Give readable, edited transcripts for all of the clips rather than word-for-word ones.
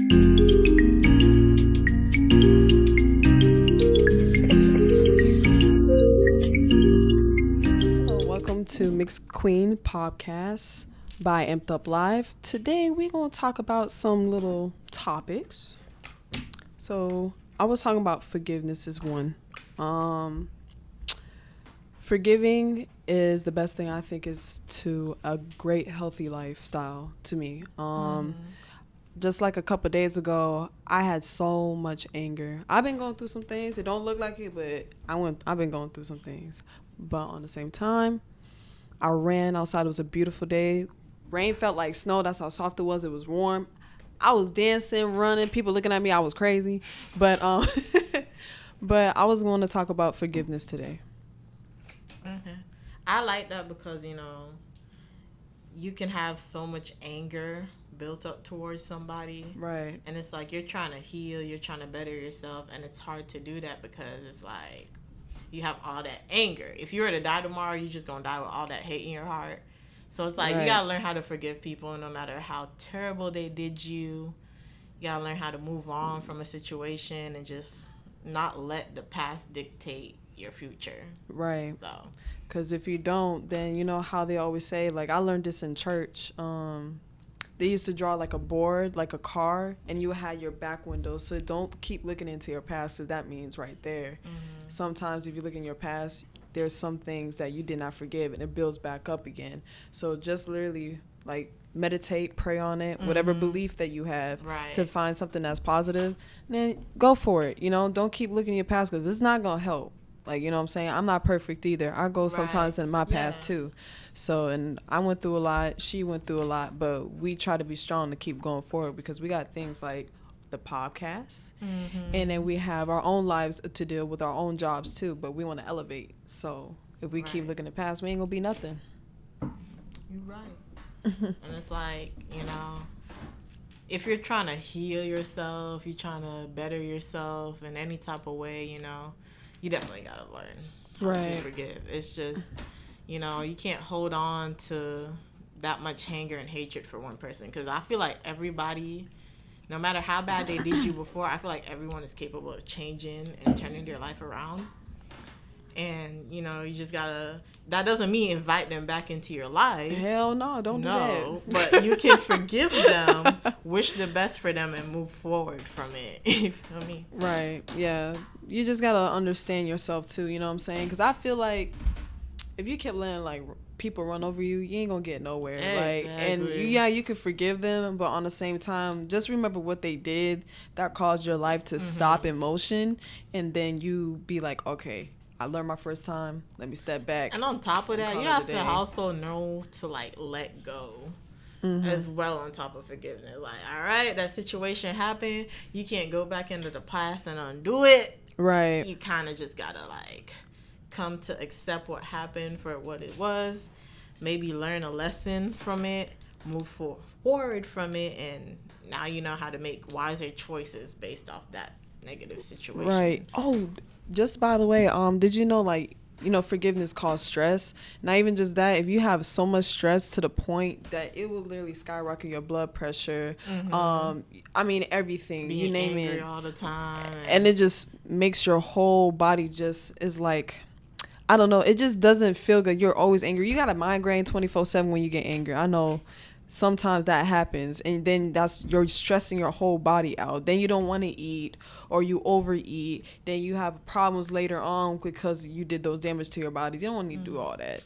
To Mixed Queen Podcast by Amped Up Live. Today we're going to talk about some little topics. So I was talking about forgiveness is one. Forgiving is the best thing I think is to a great healthy lifestyle to me. Just like a couple days ago, I had so much anger. I've been going through some things. It don't look like it, but I've been going through some things. But on the same time, I ran outside. It was a beautiful day. Rain felt like snow. That's how soft it was. It was warm. I was dancing, running. People looking at me. I was crazy. But but I was going to talk about forgiveness today. Mm-hmm. I like that because, you can have so much anger built up towards somebody. Right. And it's like you're trying to heal. You're trying to better yourself. And it's hard to do that because it's like you have all that anger. If you were to die tomorrow, you're just going to die with all that hate in your heart. So it's like you got to learn how to forgive people no matter how terrible they did you. You got to learn how to move on from a situation and just not let the past dictate your future. Right. So, because if you don't, then you know how they always say, like I learned this in church. They used to draw like a board, like a car, and you had your back window. So don't keep looking into your past, because that means right there. Mm-hmm. Sometimes if you look in your past, there's some things that you did not forgive, and it builds back up again. So just literally like meditate, pray on it, whatever belief that you have to find something that's positive, then go for it. Don't keep looking in your past, because it's not going to help. Like, you know what I'm saying? I'm not perfect either. I go sometimes in my past too. So, and I went through a lot. She went through a lot. But we try to be strong to keep going forward, because we got things like the podcast. Mm-hmm. And then we have our own lives to deal with, our own jobs too. But we want to elevate. So if we keep looking at the past, we ain't going to be nothing. You're right. And it's like, if you're trying to heal yourself, you're trying to better yourself in any type of way, you definitely got to learn how to forgive. It's just, you can't hold on to that much anger and hatred for one person. Because I feel like everybody, no matter how bad they did you before, I feel like everyone is capable of changing and turning their life around. And, you just got to, that doesn't mean invite them back into your life. Hell no, don't do that. No, but you can forgive them, wish the best for them, and move forward from it. You feel me? Right, yeah. You just got to understand yourself too, you know what I'm saying? Because I feel like if you kept letting, like, people run over you, you ain't going to get nowhere. Exactly. Like, and you can forgive them, but on the same time, just remember what they did that caused your life to stop in motion, and then you be like, okay, I learned my first time. Let me step back. And on top of that, you have to also know to, like, let go as well on top of forgiveness. Like, all right, that situation happened. You can't go back into the past and undo it. Right. You kind of just got to, like, come to accept what happened for what it was. Maybe learn a lesson from it. Move forward from it. And now you know how to make wiser choices based off that negative situation. Right. Oh, just by the way, did you know, like, forgiveness causes stress? Not even just that. If you have so much stress to the point that it will literally skyrocket your blood pressure, I mean, everything. Being you name angry it. all the time. And it just makes your whole body just is like, I don't know. It just doesn't feel good. You're always angry. You got a migraine 24/7 when you get angry. I know. Sometimes that happens, and then you're stressing your whole body out. Then you don't want to eat, or you overeat. Then you have problems later on because you did those damage to your body. You don't want to do all that.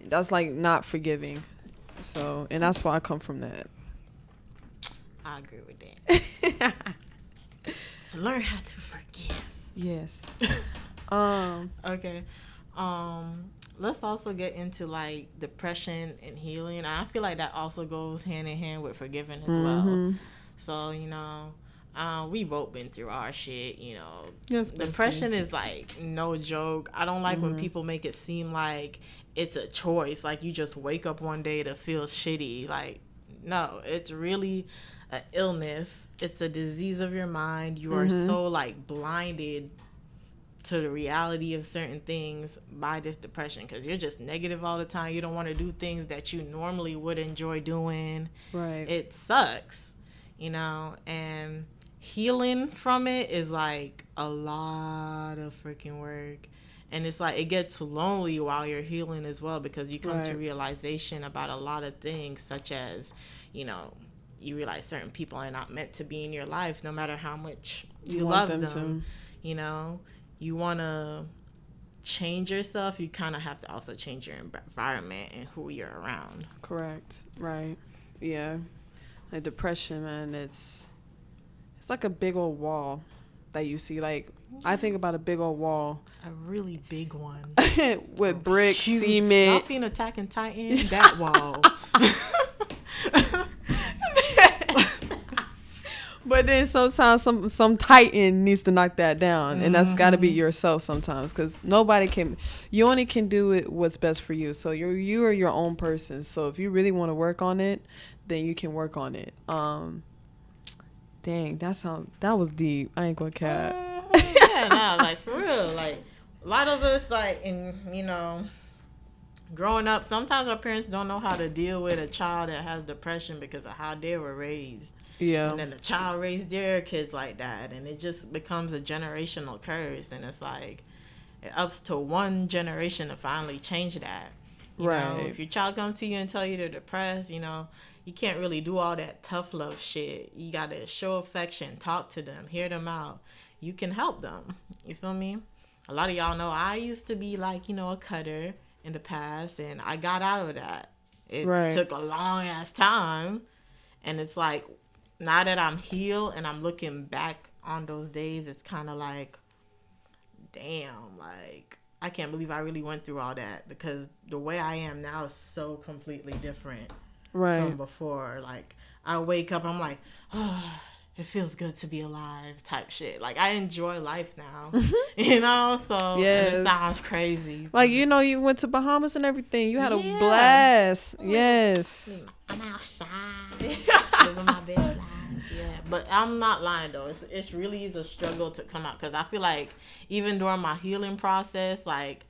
That's like not forgiving. So, and that's why I come from that. I agree with that. So learn how to forgive. Yes. Okay. Let's also get into, like, depression and healing. And I feel like that also goes hand in hand with forgiving as well. So, we both been through our shit, Yes, depression is, like, no joke. I don't like when people make it seem like it's a choice. Like, you just wake up one day to feel shitty. Like, no, it's really an illness. It's a disease of your mind. You are so, like, blinded to the reality of certain things by this depression, because you're just negative all the time. You don't want to do things that you normally would enjoy doing. Right. It sucks. you know, and healing from it is like a lot of freaking work. And it's like it gets lonely while you're healing as well, because you come to Right. realization about a lot of things, such as, you know, you realize certain people are not meant to be in your life no matter how much You you want love them them. to. You know, you want to change yourself, you kind of have to also change your environment and who you're around. Correct. Right. Yeah. Like depression, man, it's like a big old wall that you see. Like I think about a big old wall A really big one. with bricks, Huge. Y'all cement. seen Attack on Titan? That wall. But then sometimes some titan needs to knock that down, and that's got to be Mhm. yourself sometimes, because nobody can. You only can do it what's best for you. So you are your own person. So if you really want to work on it, then you can work on it. Dang, that was deep. I ain't gonna cap. Yeah, nah, like for real. Like a lot of us, like in, you know, growing up, sometimes our parents don't know how to deal with a child that has depression because of how they were raised. Yeah. And then the child raised their kids like that, and it just becomes a generational curse. And it's like it ups to one generation to finally change that. You know, Right. if your child comes to you and tell you they're depressed, you know, you can't really do all that tough love shit. You gotta show affection, talk to them, hear them out. You can help them. You feel me? A lot of y'all know I used to be like, you know, a cutter in the past, and I got out of that. It Right. took a long ass time, and it's like now that I'm healed and I'm looking back on those days, it's kind of like, damn, like I can't believe I really went through all that, because the way I am now is so completely different Right. from before. Like I wake up, I'm like, oh, it feels good to be alive type shit. Like I enjoy life now, you know. So and it Yes. sounds crazy. Like, you know, you went to Bahamas and everything. You had a Yeah. blast. Oh my Yes. I'm outside, living my best life. Yeah, but I'm not lying though. It's really is a struggle to come out, because I feel like even during my healing process, like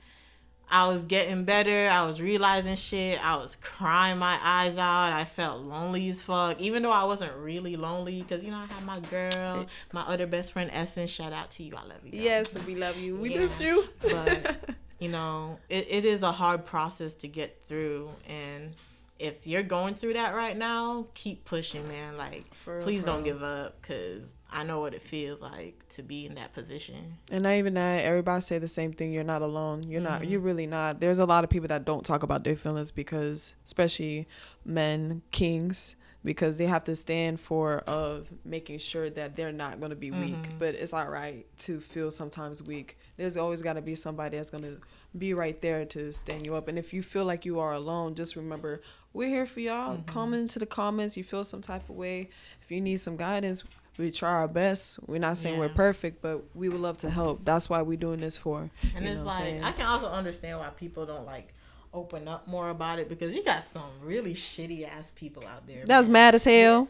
I was getting better. I was realizing shit. I was crying my eyes out. I felt lonely as fuck, even though I wasn't really lonely, because you know I had my girl, my other best friend Essence. Shout out to you. I love you. Girl. Yes, we love you. We Yeah. missed you. But you know, it is a hard process to get through, and if you're going through that right now, keep pushing, man. Like, please don't give up, because I know what it feels like to be in that position. And not even that, everybody say the same thing. You're not alone. You're not. You're really not. There's a lot of people that don't talk about their feelings, because, especially men, kings, because they have to stand for of making sure that they're not going to be weak. But it's all right to feel sometimes weak. There's always got to be somebody that's going to be right there to stand you up. And if you feel like you are alone, just remember, we're here for y'all. Comment into the comments. You feel some type of way. If you need some guidance, we try our best. We're not saying we're perfect, but we would love to help. That's why we're doing this for. And it's like, I can also understand why people don't like open up more about it, because you got some really shitty ass people out there. That's mad as hell.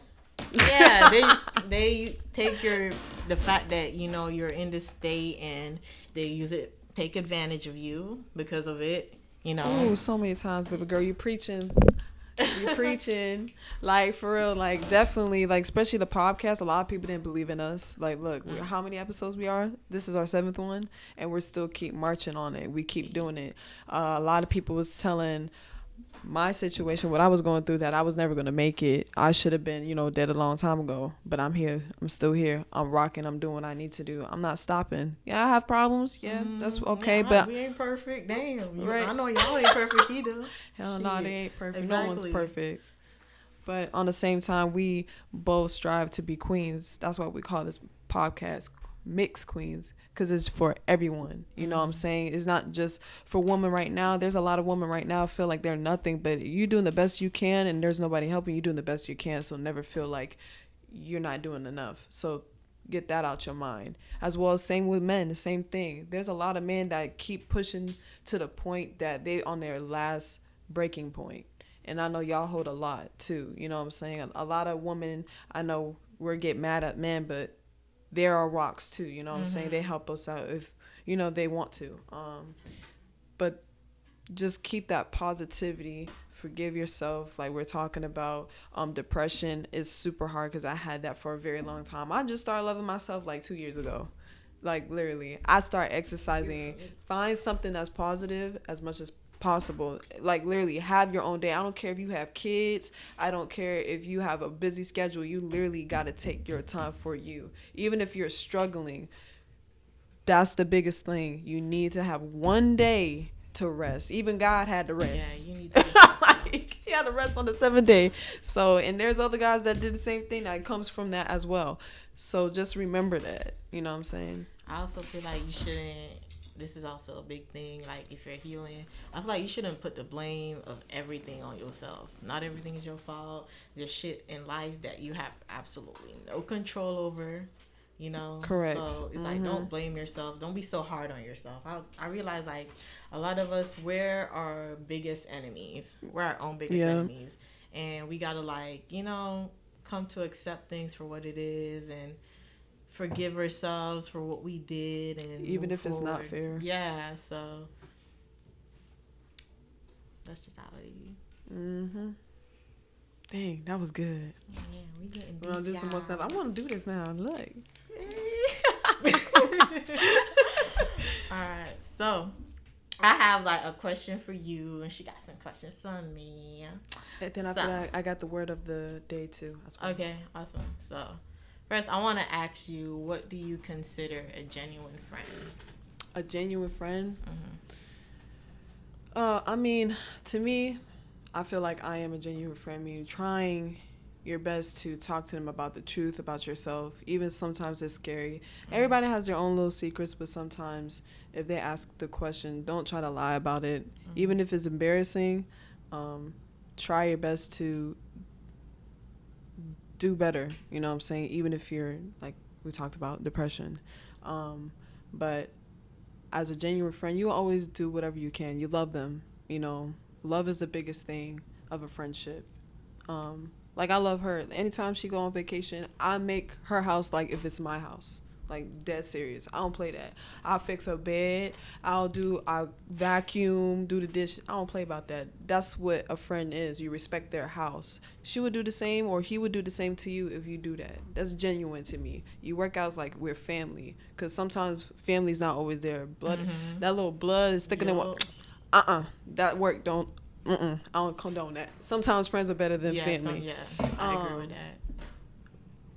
Yeah, they take the fact that, you know, you're in this state, and they take advantage of you because of it, you know. Ooh, so many times, baby girl, you preaching. You preaching, like, for real, like, definitely, like, especially the podcast. A lot of people didn't believe in us. Like, look, how many episodes we are? This is our 7th one, and we're still keep marching on it. We keep doing it. A lot of people was telling my situation, what I was going through, that I was never going to make it. I should have been, you know, dead a long time ago, but I'm here. I'm still here. I'm rocking. I'm doing what I need to do. I'm not stopping. Yeah, I have problems. Yeah, that's okay. Yeah, but we ain't perfect. Damn. Right. I know y'all ain't perfect either. Hell no, they ain't perfect. Exactly. No one's perfect. But on the same time, we both strive to be queens. That's why we call this podcast Mixed Queens, because it's for everyone. You know what I'm saying? It's not just for women right now. There's a lot of women right now feel like they're nothing, but you doing the best you can, and there's nobody helping you doing the best you can. So never feel like you're not doing enough. So get that out your mind. As well as same with men, the same thing. There's a lot of men that keep pushing to the point that they on their last breaking point. And I know y'all hold a lot too. You know what I'm saying? A lot of women, I know we're get mad at men, but there are rocks too. You know what I'm saying? They help us out if, you know, they want to. But just keep that positivity forgive yourself. Like we're talking about, depression is super hard because I had that for a very long time. I just started loving myself like 2 years ago. Like literally, I start exercising. Find something that's positive as much as possible. Like literally, have your own day. I don't care if you have kids. I don't care if you have a busy schedule. You literally got to take your time for you. Even if you're struggling, that's the biggest thing. You need to have one day to rest. Even God had to rest. Yeah, you need to. Like, he had to rest on the 7th day. So, and there's other guys that did the same thing that comes from that as well. So just remember that. You know what I'm saying? I also feel like you shouldn't. This is also a big thing. Like if you're healing, I feel like you shouldn't put the blame of everything on yourself. Not everything is your fault. There's shit in life that you have absolutely no control over. You know, correct. So it's like, don't blame yourself. Don't be so hard on yourself. I realize like a lot of us, we're our biggest enemies. We're our own biggest enemies, and we gotta like, you know, come to accept things for what it is and forgive ourselves for what we did, and even if forward. It's not fair. Yeah, so that's just how it is. Dang, that was good. Yeah, we getting. We're gonna do some more stuff. I want to do this now. Look. All right, so I have like a question for you, and she got some questions for me. And then after that, I got the word of the day too. Okay, awesome. So first, I want to ask you, what do you consider a genuine friend? A genuine friend? I mean, to me, I feel like I am a genuine friend. I mean, trying your best to talk to them about the truth about yourself. Even sometimes it's scary. Everybody has their own little secrets, but sometimes if they ask the question, don't try to lie about it. Even if it's embarrassing, try your best to do better. You know what I'm saying? Even if you're, like we talked about, depression. But as a genuine friend, you always do whatever you can. You love them. You know, love is the biggest thing of a friendship. Like, I love her. Anytime she go on vacation, I make her house like if it's my house. Like, dead serious. I don't play that. I'll fix her bed. I'll vacuum, do the dish. I don't play about that. That's what a friend is. You respect their house. She would do the same, or he would do the same to you if you do that. That's genuine to me. You work out like we're family. Because sometimes family's not always there. Blood, that little blood is thicker than what... That work don't... I don't condone that. Sometimes friends are better than family. I agree with that.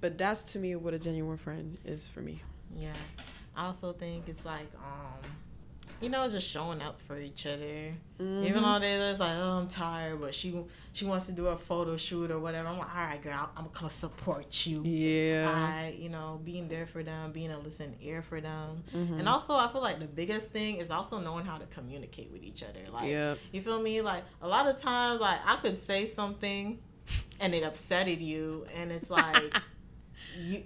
But that's, to me, what a genuine friend is for me. Yeah. I also think it's like, you know, just showing up for each other. Even though it's like, oh, I'm tired, but she wants to do a photo shoot or whatever. I'm like, all right, girl, I'm going to support you. Yeah. You know, being there for them, being a listening ear for them. And also, I feel like the biggest thing is also knowing how to communicate with each other. Like, you feel me? Like, a lot of times, like, I could say something and it upsetted you, and it's like...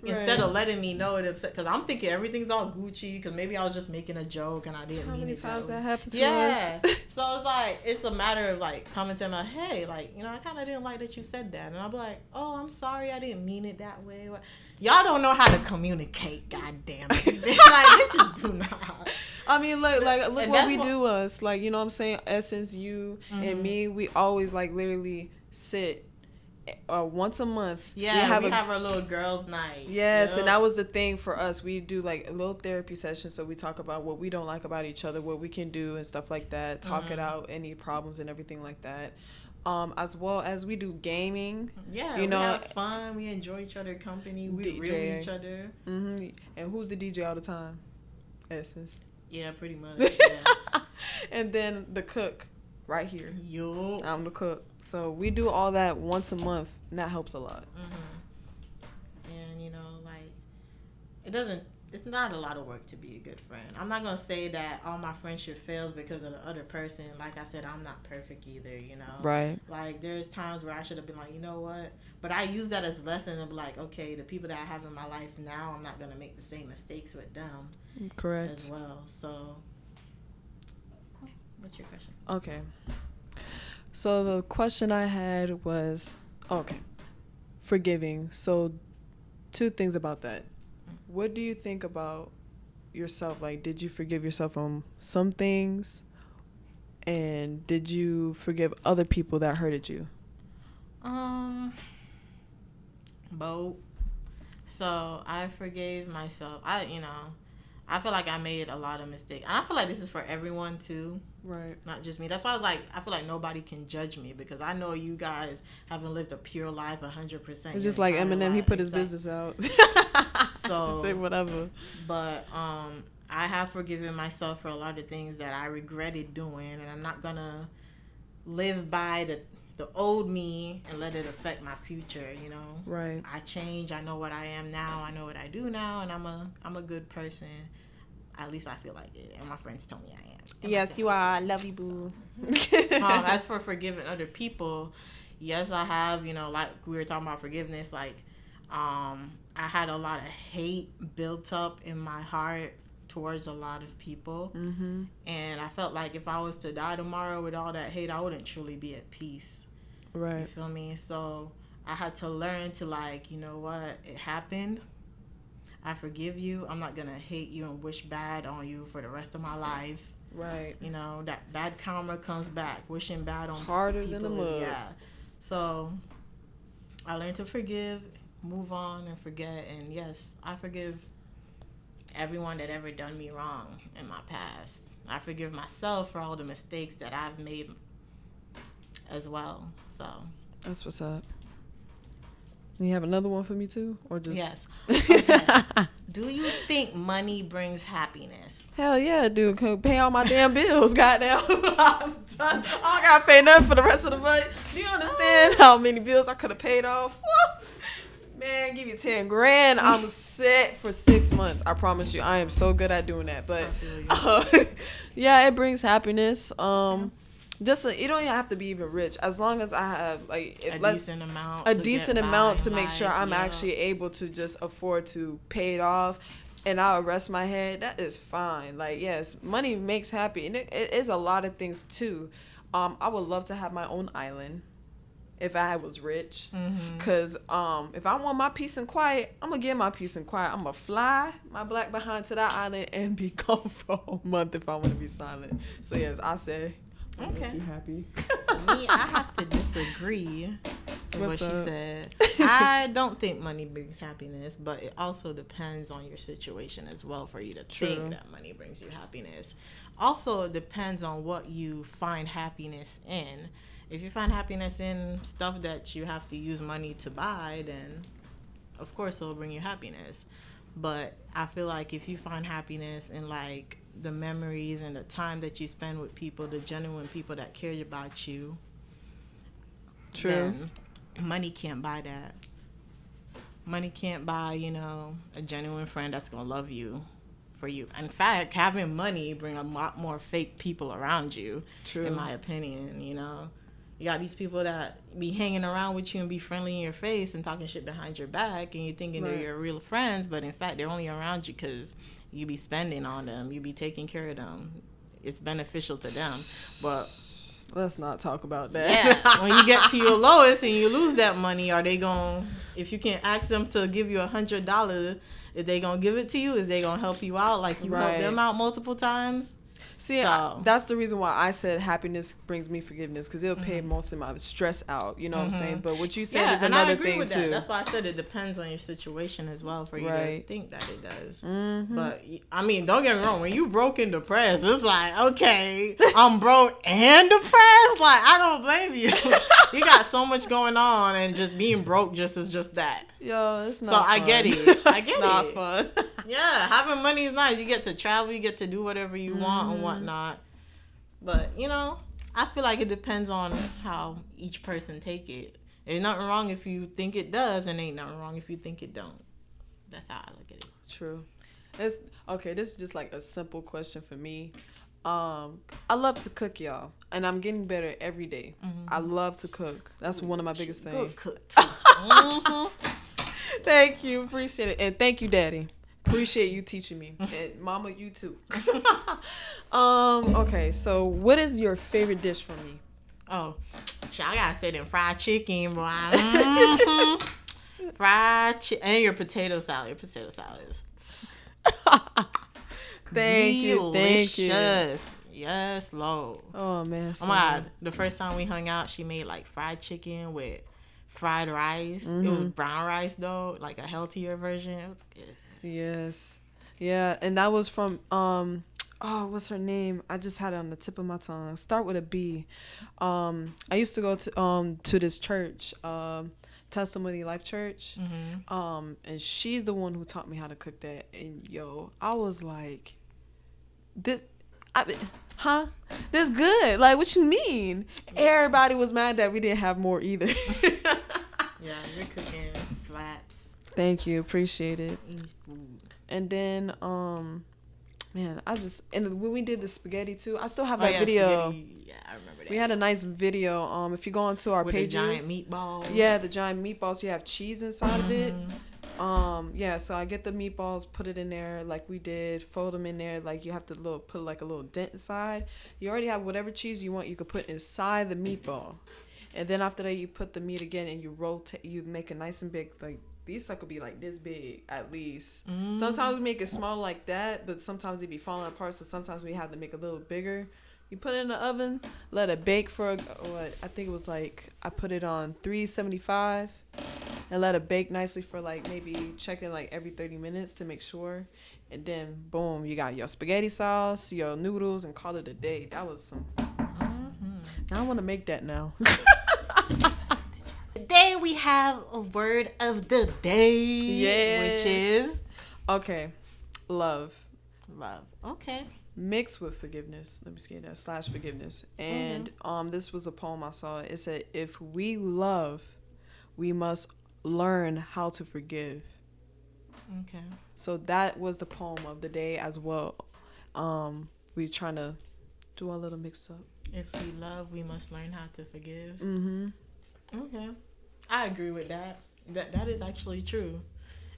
instead of letting me know it upset, because I'm thinking everything's all Gucci, because maybe I was just making a joke and I didn't mean it. How many times that happened to us? So it's like, it's a matter of like coming to me, hey, like, you know, I kind of didn't like that you said that, and I'll be like, oh, I'm sorry, I didn't mean it that way. Y'all don't know how to communicate, goddamn it. Like, you do not. I mean, look what we do us. Like, you know what I'm saying? Essence, you and me, we always like literally sit once a month. Yeah, we have our little girls' night. Yes, and that was the thing for us. We do like a little therapy session, so we talk about what we don't like about each other, what we can do and stuff like that. Talk it out, any problems and everything like that. As well as we do gaming. Yeah, you know, we have fun. We enjoy each other's company. We reel each other. And who's the DJ all the time? Essence. Yeah, pretty much. Yeah. And then the cook. Right here. Yo. I'm the cook. So we do all that once a month, and that helps a lot. And, you know, like, it's not a lot of work to be a good friend. I'm not going to say that all my friendship fails because of the other person. Like I said, I'm not perfect either, you know? Right. Like, there's times where I should have been like, you know what? But I use that as a lesson of like, okay, the people that I have in my life now, I'm not going to make the same mistakes with them. Correct. As well. So... what's your question? Okay. So the question I had was, forgiving. So 2 things about that. What do you think about yourself? Like, did you forgive yourself on some things? And did you forgive other people that hurted you? Both. So I forgave myself. I feel like I made a lot of mistakes. And I feel like this is for everyone too. Right. Not just me. That's why I was like, I feel like nobody can judge me because I know you guys haven't lived a pure life 100%. It's just like Eminem, he put his business out. So say whatever. But I have forgiven myself for a lot of things that I regretted doing, and I'm not gonna live by the old me and let it affect my future, you know. Right. I change. I know what I am now. I know what I do now, and I'm a good person. At least I feel like it, and my friends tell me I am. And yes, you are. I love you, boo. As for forgiving other people, yes, I have. You know, like we were talking about forgiveness. Like, I had a lot of hate built up in my heart towards a lot of people, and I felt like if I was to die tomorrow with all that hate, I wouldn't truly be at peace. Right. You feel me? So I had to learn to, like, you know what? It happened. I forgive you. I'm not going to hate you and wish bad on you for the rest of my life. Right. You know, that bad karma comes back. Wishing bad on harder people than a mug. Yeah. So I learned to forgive, move on, and forget. And yes, I forgive everyone that ever done me wrong in my past. I forgive myself for all the mistakes that I've made as well. So that's what's up. You have another one for me too, or just yes? Okay. Do you think money brings happiness? Hell yeah, dude. Can pay all my damn bills, goddamn. I'm done. I don't gotta pay nothing for the rest of the month. Do you understand how many bills I could have paid off? Woo! Man, give you 10 grand. I'm set for 6 months. I promise you. I am so good at doing that. But yeah, it brings happiness. Just you don't even have to be even rich, as long as I have like a decent amount to make sure I'm actually able to just afford to pay it off, and I'll rest my head. That is fine. Like, yes, money makes happy, and it is a lot of things too. I would love to have my own island if I was rich, because if I want my peace and quiet, I'm gonna get my peace and quiet. I'm gonna fly my black behind to that island and be gone for a whole month if I want to be silent. So yes, I say. Okay. Makes you happy. So me, I have to disagree with what she said. I don't think money brings happiness, but it also depends on your situation as well for you to think that money brings you happiness. Also, it depends on what you find happiness in. If you find happiness in stuff that you have to use money to buy, then of course it'll bring you happiness. But I feel like if you find happiness in like the memories and the time that you spend with people, the genuine people that care about you, then money can't buy that. Money can't buy, you know, a genuine friend that's gonna love you for you. In fact, having money bring a lot more fake people around you, in my opinion, you know. You got these people that be hanging around with you and be friendly in your face and talking shit behind your back, and you're thinking they're your real friends, but in fact they're only around you because you be spending on them, you be taking care of them. It's beneficial to them. But let's not talk about that. Yeah, when you get to your lowest and you lose that money, are they going? If you can ask them to give you $100, is they gonna give it to you? Is they gonna help you out like you helped them out multiple times? See, that's the reason why I said happiness brings me forgiveness, because it'll pay most of my stress out. You know what I'm saying? But what you said is another thing too. That's why I said it depends on your situation as well for you to think that it does. But I mean, don't get me wrong. When you broke and depressed, it's like, okay, I'm broke and depressed. Like, I don't blame you. You got so much going on, and just being broke is just that. Yo, it's not. So fun. I get it. I get it's not fun. Yeah, having money is nice. You get to travel, you get to do whatever you want and whatnot. But, you know, I feel like it depends on how each person take it. There's nothing wrong if you think it does, and ain't nothing wrong if you think it don't. That's how I look at it. True. This is just like a simple question for me. I love to cook, y'all, and I'm getting better every day. I love to cook. That's one of my biggest things. Good cook, too. Thank you. Appreciate it. And thank you, Daddy. Appreciate you teaching me. And Mama, you too. Okay, so what is your favorite dish from me? Oh, I gotta say them fried chicken, boy. Fried chicken. And your potato salad. Your potato salad is Thank you. delicious. Yes, Lord. Oh man. Oh my God. The first time we hung out, she made like fried chicken with fried rice. It was brown rice though, like a healthier version. It was good. Yes. Yeah, and that was from oh, what's her name? I just had it on the tip of my tongue. Start with a B. I used to go to this church, Testimony Life Church. And she's the one who taught me how to cook that. And yo, I was like, this this good. Like, what you mean? Everybody was mad that we didn't have more either. Yeah, your cooking slaps. Thank you, appreciate it. Eat food. And then man, and when we did the spaghetti too, I still have that video. Spaghetti. Yeah, I remember that. We had a nice video. If you go onto our with pages, the giant meatballs. Yeah, the giant meatballs. You have cheese inside of it. Yeah, so I get the meatballs, put it in there like we did, fold them in there. Like you have to put like a little dent inside. You already have whatever cheese you want. You could put inside the meatball, and then after that you put the meat again and you rotate. You make it nice and big. Like these sucker be like this big at least. Sometimes we make it small like that, but sometimes they be falling apart. So sometimes we have to make it a little bigger. You put it in the oven, let it bake for I think it was like I put it on 375. And let it bake nicely for like maybe check it like every 30 minutes to make sure. And then boom, you got your spaghetti sauce, your noodles, and call it a day. That was some. Now I want to make that now. Today we have a word of the day. Yes. Which is? Okay. Love. Love. Okay. Mixed with forgiveness. Let me see that. / forgiveness. And this was a poem I saw. It said, if we love, we must learn how to forgive. Okay. So that was the poem of the day as well. We're trying to do our little mix up. If we love, we must learn how to forgive. Okay. I agree with that. That is actually true.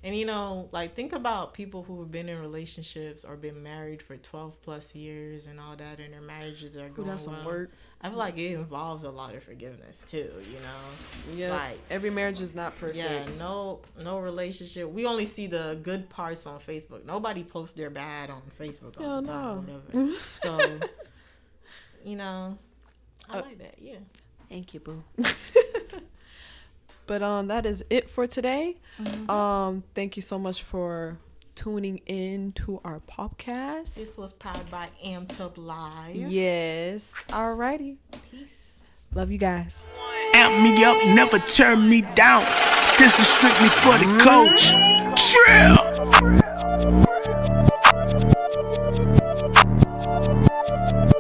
And you know, like think about people who have been in relationships or been married for 12 plus years and all that, and their marriages are going that's some well. work. I feel like it involves a lot of forgiveness too, you know? Yeah. Like every marriage is not perfect. yeah, no relationship. We only see the good parts on Facebook. Nobody posts their bad on Facebook all the time or whatever. So, you know, I like that, yeah. Thank you, boo. But that is it for today. Thank you so much for tuning in to our podcast. This was powered by Amped Up Live. Yes. Alrighty. Peace. Love you guys. Amp me up, never turn me down. This is strictly for the coach. Trill.